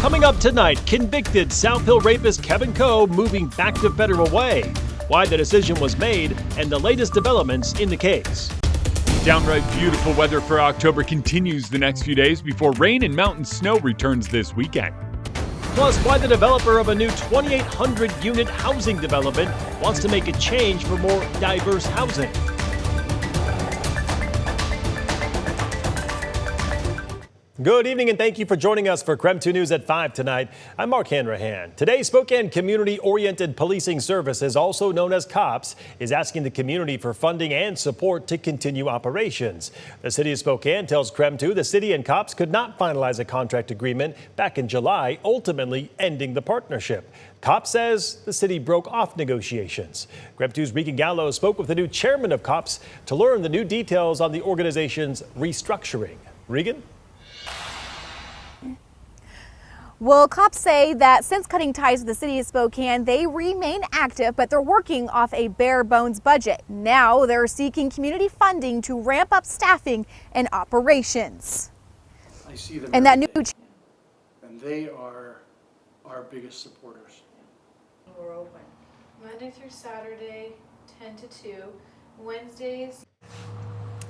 Coming up tonight, convicted South Hill Rapist Kevin Coe moving back to Federal Way. Why the decision was made and the latest developments in the case. Downright beautiful weather for October continues the next few days before rain and mountain snow returns this weekend. Plus, why the developer of a new 2,800-unit housing development wants to make a change for more diverse housing. Good evening and thank you for joining us for KREM 2 News at 5 tonight. I'm Mark Hanrahan. Today, Spokane Community-Oriented Policing Services, also known as COPS, is asking the community for funding and support to continue operations. The city of Spokane tells KREM 2 the city and COPS could not finalize a contract agreement back in July, ultimately ending the partnership. COPS says the city broke off negotiations. KREM 2's Regan Gallo spoke with the new chairman of COPS to learn the new details on the organization's restructuring. Regan? Well, cops say that since cutting ties with the city of Spokane, they remain active, but they're working off a bare bones budget. Now they're seeking community funding to ramp up staffing and operations. I see them and that new and they are our biggest supporters. We're open Monday through Saturday, 10 to 2, Wednesdays.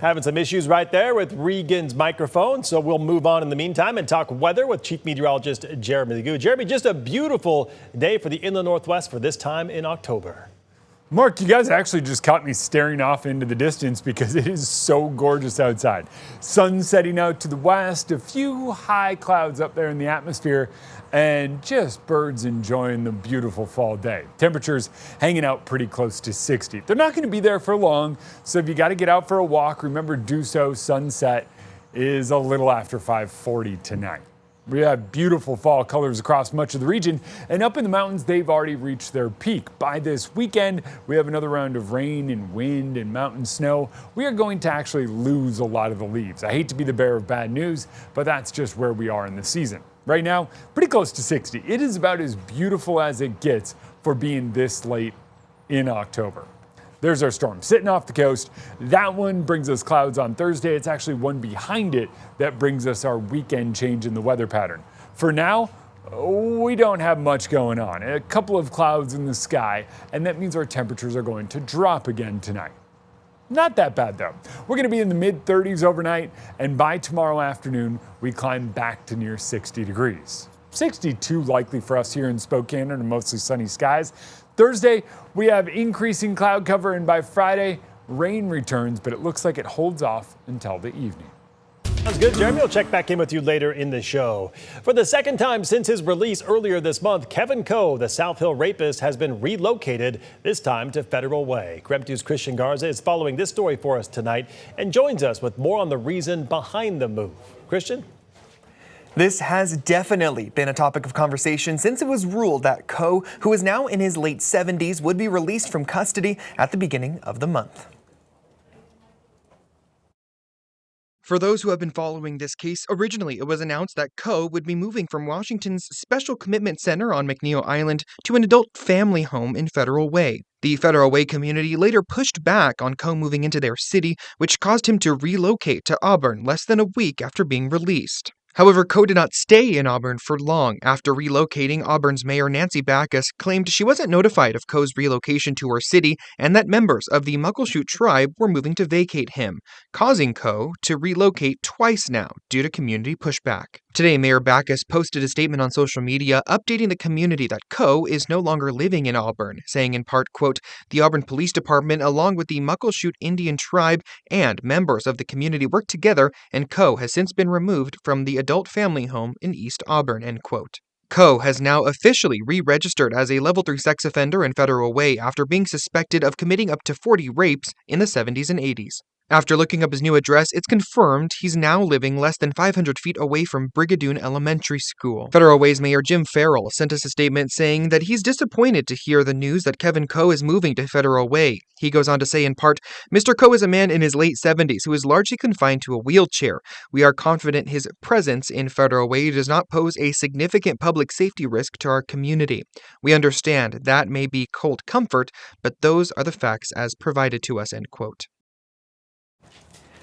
Having some issues right there with Regan's microphone, so we'll move on in the meantime and talk weather with Chief Meteorologist Jeremy Legoo. Jeremy, just a beautiful day for the Inland Northwest for this time in October. Mark, you guys actually just caught me staring off into the distance because it is so gorgeous outside. Sun setting out to the west, a few high clouds up there in the atmosphere, and just birds enjoying the beautiful fall day. Temperatures hanging out pretty close to 60. They're not going to be there for long, so if you got to get out for a walk, remember do so. Sunset is a little after 5:40 tonight. We have beautiful fall colors across much of the region, and up in the mountains, they've already reached their peak. By this weekend, we have another round of rain and wind and mountain snow. We are going to actually lose a lot of the leaves. I hate to be the bearer of bad news, but that's just where we are in the season. Right now, pretty close to 60. It is about as beautiful as it gets for being this late in October. There's our storm sitting off the coast. That one brings us clouds on Thursday. It's actually one behind it that brings us our weekend change in the weather pattern. For now, we don't have much going on. A couple of clouds in the sky, and that means our temperatures are going to drop again tonight. Not that bad though. We're going to be in the mid-30s overnight, and by tomorrow afternoon, we climb back to near 60 degrees. 62 likely for us here in Spokane under mostly sunny skies. Thursday, we have increasing cloud cover, and by Friday, rain returns, but it looks like it holds off until the evening. Sounds good, Jeremy. We'll check back in with you later in the show. For the second time since his release earlier this month, Kevin Coe, the South Hill Rapist, has been relocated, this time to Federal Way. KREM 2's Christian Garza is following this story for us tonight and joins us with more on the reason behind the move. Christian? This has definitely been a topic of conversation since it was ruled that Coe, who is now in his late 70s, would be released from custody at the beginning of the month. For those who have been following this case, originally it was announced that Coe would be moving from Washington's Special Commitment Center on McNeil Island to an adult family home in Federal Way. The Federal Way community later pushed back on Coe moving into their city, which caused him to relocate to Auburn less than a week after being released. However, Coe did not stay in Auburn for long. After relocating, Auburn's Mayor Nancy Backus claimed she wasn't notified of Coe's relocation to her city and that members of the Muckleshoot tribe were moving to vacate him, causing Coe to relocate twice now due to community pushback. Today, Mayor Backus posted a statement on social media updating the community that Coe is no longer living in Auburn, saying in part, quote, "The Auburn Police Department, along with the Muckleshoot Indian tribe and members of the community worked together, and Coe has since been removed from the adult family home in East Auburn," end quote. Coe has now officially re-registered as a Level 3 sex offender in Federal Way after being suspected of committing up to 40 rapes in the 70s and 80s. After looking up his new address, it's confirmed he's now living less than 500 feet away from Brigadoon Elementary School. Federal Way's Mayor Jim Farrell sent us a statement saying that he's disappointed to hear the news that Kevin Coe is moving to Federal Way. He goes on to say in part, "Mr. Coe is a man in his late 70s who is largely confined to a wheelchair. We are confident his presence in Federal Way does not pose a significant public safety risk to our community. We understand that may be cold comfort, but those are the facts as provided to us," end quote.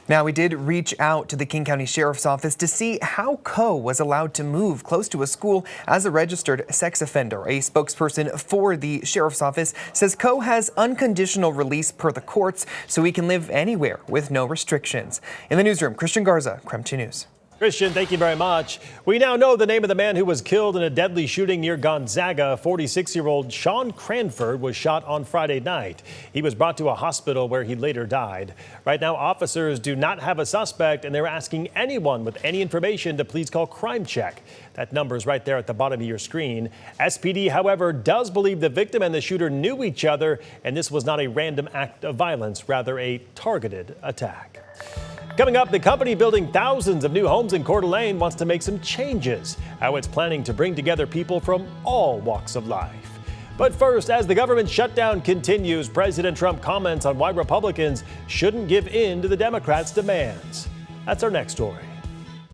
Now, we did reach out to the King County Sheriff's Office to see how Coe was allowed to move close to a school as a registered sex offender. A spokesperson for the Sheriff's Office says Coe has unconditional release per the courts, so he can live anywhere with no restrictions. In the newsroom, Christian Garza, KREM 2 News. Christian, thank you very much. We now know the name of the man who was killed in a deadly shooting near Gonzaga. 46-year-old Sean Cranford was shot on Friday night. He was brought to a hospital where he later died. Right now, officers do not have a suspect, and they're asking anyone with any information to please call Crime Check. That number is right there at the bottom of your screen. SPD, however, does believe the victim and the shooter knew each other, and this was not a random act of violence, rather a targeted attack. Coming up, the company building thousands of new homes in Coeur d'Alene wants to make some changes. How it's planning to bring together people from all walks of life. But first, as the government shutdown continues, President Trump comments on why Republicans shouldn't give in to the Democrats' demands. That's our next story.